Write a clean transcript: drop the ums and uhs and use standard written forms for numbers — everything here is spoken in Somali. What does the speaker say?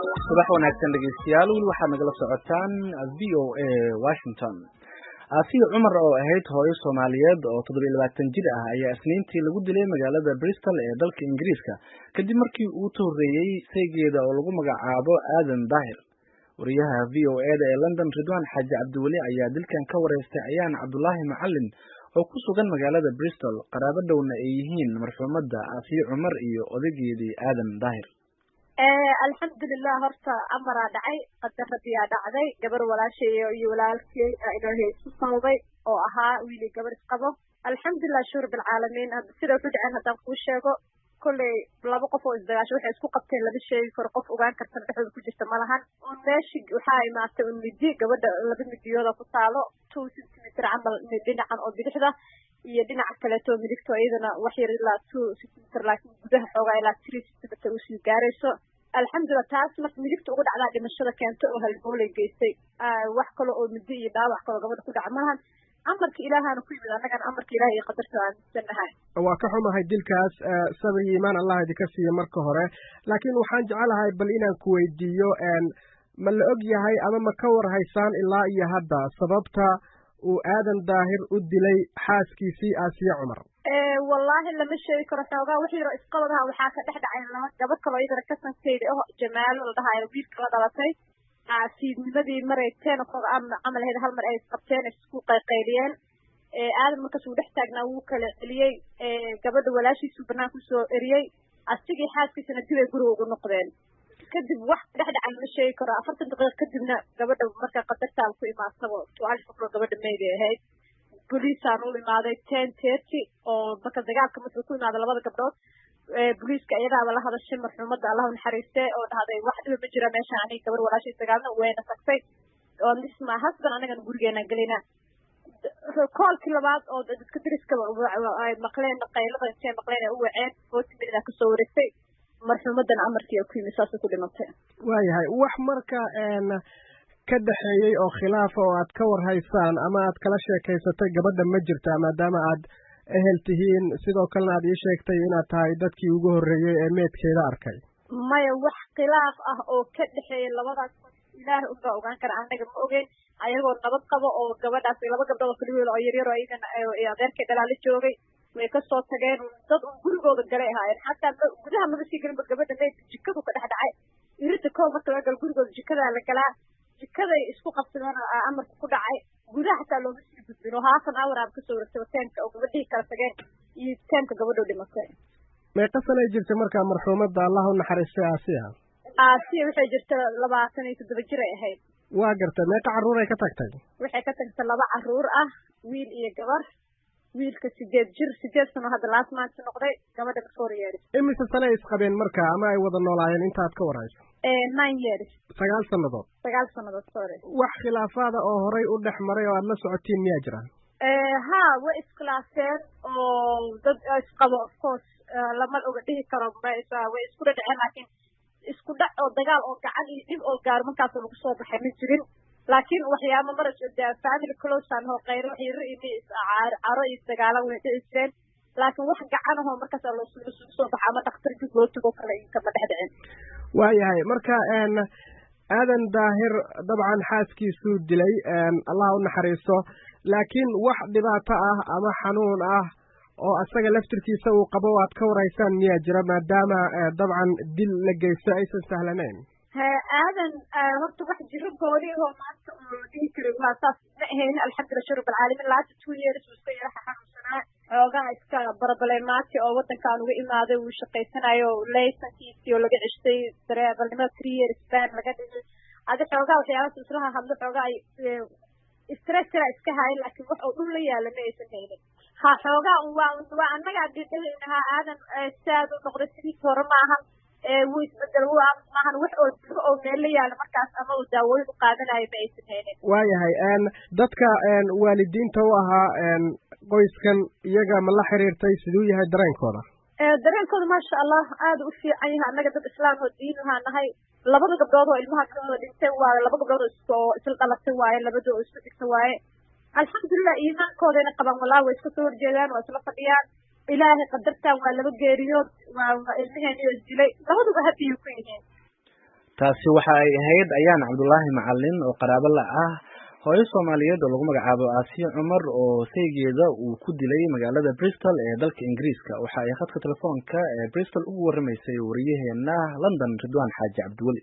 subax wanaagsan dhegeystayaal waxaad nagala socotaan VOA Washington. Asiya Cumar oo ahayd hooyo Soomaaliyeed oo 27 jir ah ayaa isniintii lagu dilay magaalada Bristol ee dalka Ingiriiska kadib markii uu tooreeyay saygeeda oo lagu magacaabo Aadan Daahir. wariyaha VOA ee London Ridwan Xaaji Cabdiwali ayaa dilkan ka wareystay Ayaan Cabdullaahi Macallin oo ku sugan magaalada Bristol, qaraabo dhowna ay yihiin marxuumadda Asiya Cumar iyo odageedii Aadan Daahir. alxamdulilah horta amaraa dhacay qadar radiyaa dhacday gabar walaashay iyo walaalkay inay isku sawday oo ahaa wiili gabar isqabo alxamdulilah shukr bil caalamiin sida u dhacay hadaan ku sheego kulay laba qof oo isdagaasho waxay isku qabteen laba shay kor qof ogaan kartan dhexdooda ku jirta malahan oo meeshi waxa ay maartay midi gabadha laba midiyooda ku taalo 2 cm camal dhinacan oo bidixda iyo dhinaca kale to midigto iyadana wax yar ilaa 2 cm laakiin gudaha xoogaa ilaa 3 cm u sii gaarayso alxamdulilah taas marka midigta ugu dhacdaa dhimashada keento oo halboolay geystay wax kale oo midi iyo dhaawac kale gabadha ku dhaca malahan amarka ilaahana ku yimid anagana amarka ilaahay iyo qadarta aan sanahay waa ka xumahay dilkaas sabir iyo iimaan allah idinka siiyo marka hore laakiin waxaan jecelahay bal inaan ku weydiiyo ma la og yahay ama ma ka war haysaan ilaa iyo hadda sababta uu Aadan Daahir u dilay xaaskiisii Asiya Cumar wallahi lama sheegi karo xoogaa wixii yar isqaladaha waxaa ka dhex dhacay laba gabadh kale iyadana ka sankeeyay oo Jamaal la dhahayo wiilka la dhalatay asiidnimadii marayteen oo amal ahayd hal mar ay qabteen isku qayqayliyeen Aadan markaas uu dhex taagnaa wuu kala celiyay gabadha walaashiisu banaan ku soo eriyay asigii xaaskiisana dib ay guriga ugu noqdeen kadib wax dhex dhacay ma sheegi karo 40 daqiiqo kadibna gabadha marka qadartaa ku imaasabo su'aal faqro gabadha meeday ahayd booliisaan u imaaday 10:30 oo marka dagaalka markuu ku imaaday labada gabdhood booliiska iyadaaba la hadashay marxuumadda Allah u naxariistay oo dhahday wax dhib ma jira meesha aniga gabar walaashay dagaalna wayna tagtay oo nisma hasban anaga gurigeena galina koolkii labaad oo dadka diriska ay maqleen qaylada intee maqleen u waceen oo timida ka soo wareegtay marxuumaddan amarkii ku yimid saas ku dhimatay waayahay wax marka ka dhaxeeyay oo khilaaf oo aad ka war haysaan ama aad kala sheekaysatay gabadha ma jirta maadaama aad ehel tihiin sidoo kalena aad ii sheegtay inaad tahay dadkii ugu horreeyay ee meedkeeda arkay maya wax khilaaf ah oo ka dhaxeeyay labadaas ilaahay uga ogaan kara anaga ma ogeyn ayagoo nabad qabo oo gabadhaas laba gabdhood oo kaliya oo yaryar oo aydan adeerkay dhalaali joogay way ka soo tageen dad gurigooda galay ahaayeen xataa gudaha ma sii galin gabadha meed jikadu ka dhex dhacay irida koob marka laga gal gurigooda jikada la galaa jikaday isku qabsadeen amarku ku dhacay gudaha xataa looma sii gudbin oo haatan awraab ka soo wareegtay teenka oo gabadhii kala tageen iyo teenka gabadhu dhimatay meeqa sano jirtay markaa marxuumadda Allah u naxariistay Asiya waxay jirtay 27 jir ay ahayd waa gartay meeqa carruur ay ka tagtay waxay ka tagtay 2 carruur ah wiil iyo gabar wiilka 8 sano hadda last month noqday gabadha 4 years imise sano isqabeen markaa ama ay wada noolaayeen intaad ka warayso 9 years 9 sannadood sorry wax khilaafaada oo horay u dhex maray oo aad la socotiin miyaa jiraan way iskhilaafeen oo dad isqabo of course lama oga dhihi karo way isku dhaceen laakiin isku dhac oo dagaal oo gacan iyo dib oo gaar markaas lagu soo baxay ma jirin laakiin waxyaabo marka family close aan oo qayro xiriir iyo caro iyo dagaal way dhiceen laakiin wax gacan ah markaas loo soo baxay ama dhakhtarkii gootigo kale kama dhexdhicin waayahay marka Aadan Daahir dabcan xaaskiisu dilay Allah u naxariisto laakiin wax dhibaato ah ama xanuun ah oo asaga laftirkiisa uu qabo waad ka waraysaan miyaa jira maadaama dabcan dil la geysto aysan sahlanayn aadan horta wax jiro gooni oo maanta oo dhihi karo waa saas ma ahayn alxamdulilah shukr bil caalamiin last 2 years uu iska yara xanuunsanaa xoogaa iska barbalemaati oo wadankan uga imaaday uu shaqaysanayo laysankiisii oo laga ceshtay dareebalnimada 3 years ban laga dhigay adi xoogaa waxyaalahaas islaha hadlo xoogaa stress iska hayn laakiin wax oo dhul la yaala ma aysan haynin xoogaa waa annaga dhidhinaha aadan saad u noqday sidii hore maahan wuu isbedel maahan wax oo meel la yaala markaas ama uu daawooyin u qaadanayo ma aysan haynin waayahay dadka waalidiinta u ahaa qoyskan iyaga ma la xiriirtay siduu yahay dareenkooda dareenkooda maasha allah aad u fiican yahay annaga dad islaam oo diin ahaa nahay labada gabdhood oo ilmaha kooda dhintay waaye laba gabdhood oo isla dhalatay waaye labada oo isku dhigtay waaye alxamdulilah iimaankoodayna qabaan walaa way iska soo horjeedaan waa isla fadhiyaan ilaahay qadartan waa laba geeriyood waa ilmaheenii oo isdilay labaduba haddii ku yihiin taasi waxa ay ahayd ayaan cabdulaahi macalin oo qaraabo la ah hooyo Soomaaliyeed oo lagu magacaabo Aasiya Cumar oo saygeeda uu ku dilay magaalada Bristol ee dalka Ingiriiska. Waxa ay khadka telefoonka ee Bristol ugu waramaysay wariyaheena London Ridwaan Xaaji Cabdiwali.